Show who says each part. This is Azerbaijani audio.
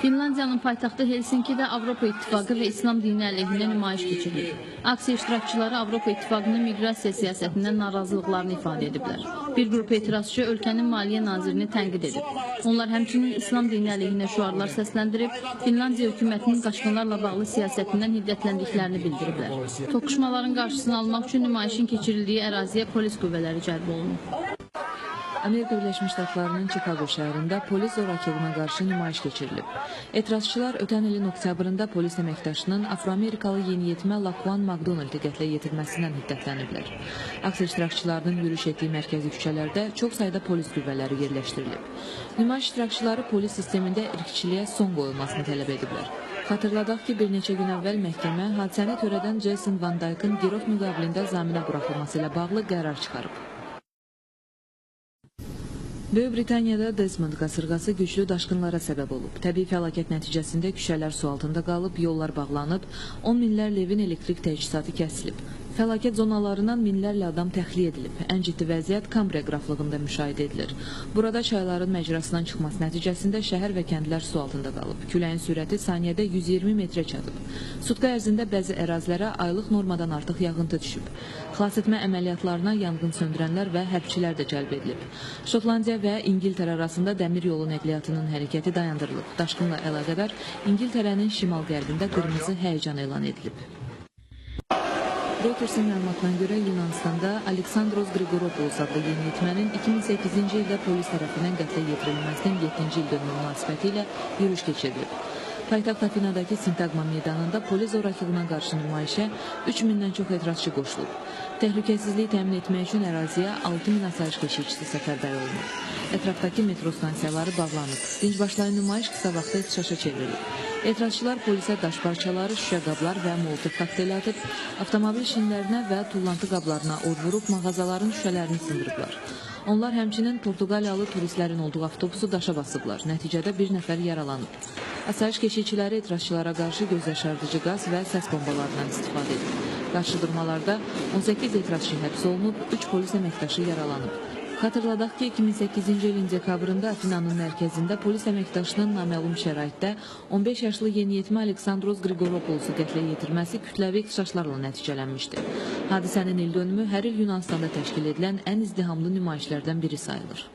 Speaker 1: Finlandiyanın paytaxtı Helsinkidə Avropa İttifaqı və İslam dini əleyhinə nümayiş keçirilir. Aksiya iştirakçıları Avropa İttifaqının miqrasiya siyasətindən narazılıqlarını ifadə ediblər. Bir qrup etirazçı ölkənin maliyyə nazirini tənqid edib. Onlar həmçinin İslam dini əleyhinə şüarlar səsləndirib, Finlandiya hökumətinin qaçqınlarla bağlı siyasətindən hiddətləndiklərini bildiriblər. Toqquşmaların qarşısını almaq üçün nümayişin keçirildiyi əraziyə polis qüvvələri cəlb olunub.
Speaker 2: Amerika Birləşmiş Ştatlarının Chicago şəhərində polis zorakılığına qarşı nümayiş keçirilib. Etirazçılar ötən ilin oktyabrında polis əməkdaşının Afroamerikalı yeniyetmə Laquan McDonald'i qətlə yetirməsindən hiddətləniblər. Aksiya iştirakçılarının yürüyüş etdiyi mərkəzi küçələrdə çox sayda polis qüvvələri yerləşdirilib. Nümayiş iştirakçıları polis sistemində irqçiliyə son qoyulmasını tələb ediblər. Xatırladaq ki, bir neçə gün əvvəl məhkəmə hadisəni törədən Jason Van Dyke'ın girov müqabilində zaminə buraxılması ilə bağlı qərar çıxarıb. Böyük Britaniyada Desmond qasırğası güclü daşqınlara səbəb olub. Təbii fəlakət nəticəsində küçələr su altında qalıb, yollar bağlanıb, 10 minlərlə evin elektrik təchizatı kəsilib. Fəlakət zonalarından minlərlə adam təxliyə edilib. Ən ciddi vəziyyət Kambriya qraflığında müşahidə edilir. Burada çayların məcrasından çıxması nəticəsində şəhər və kəndlər su altında qalıb. Küləyin sürəti saniyədə 120 metrə çatıb. Sutka ərzində bəzi ərazilərə aylıq normadan artıq yağıntı düşüb. Xilasetmə əməliyyatlarına yanğın söndürənlər və hərbçilər də cəlb edilib. Şotlandiya və İngiltərə arasında dəmir yolu nəqliyyatının hərəkəti dayandırılıb. Daşqınla əlaqədar İngiltərənin şimal-qərbində qırmızı həyəcan elan edilib. Reuters'ın məlumatına görə Yunanistanda Aleksandros Grigoropoulos adlı yeniyetmənin 2008-ci ildə polis tərəfindən qətlə yetirilməsinin 7-ci il dönümü münasibəti ilə yürüyüş keçirilib. Paytaxt Afinadakı Sintagma meydanında polis zorakılığına qarşı nümayişə 3000-dən çox etirazçı qoşulub. Təhlükəsizliyi təmin etmək üçün əraziyə 6000 asayiş keşikçisi səfərbər olunub. Ətrafdakı metro stansiyaları bağlanıb. Dincbaşlayan nümayiş qısa vaxtda ixtişaşa çevrilib. Etirazçılar polisə daş parçaları, şüşə qablar və molotov kokteyli atıb, avtomobil şinlərinə və tullantı qablarına od vurub mağazaların şüşələrini sındırıblar. Onlar həmçinin Portuqaliyalı turistlərin olduğu avtobusu daşa basıblar. Nəticədə bir nəfər yaralanıb. Asayiş keşikçiləri etirazçılara qarşı gözyaşardıcı qaz və səs bombalarından istifadə edib. Qarşıdurmalarda 18 etirazçı həbs olunub, 3 polis əməkdaşı yaralanıb. Xatırladaq ki, 2008-ci ilin dekabrında Afinanın mərkəzində polis əməkdaşının naməlum şəraitdə 15 yaşlı yeniyetmə Aleksandros Grigoropoulosu qətlə yetirməsi kütləvi ixtişaşlarla nəticələnmişdi. Hadisənin ildönümü hər il Yunanistanda təşkil edilən ən izdihamlı nümayişlərdən biri sayılır.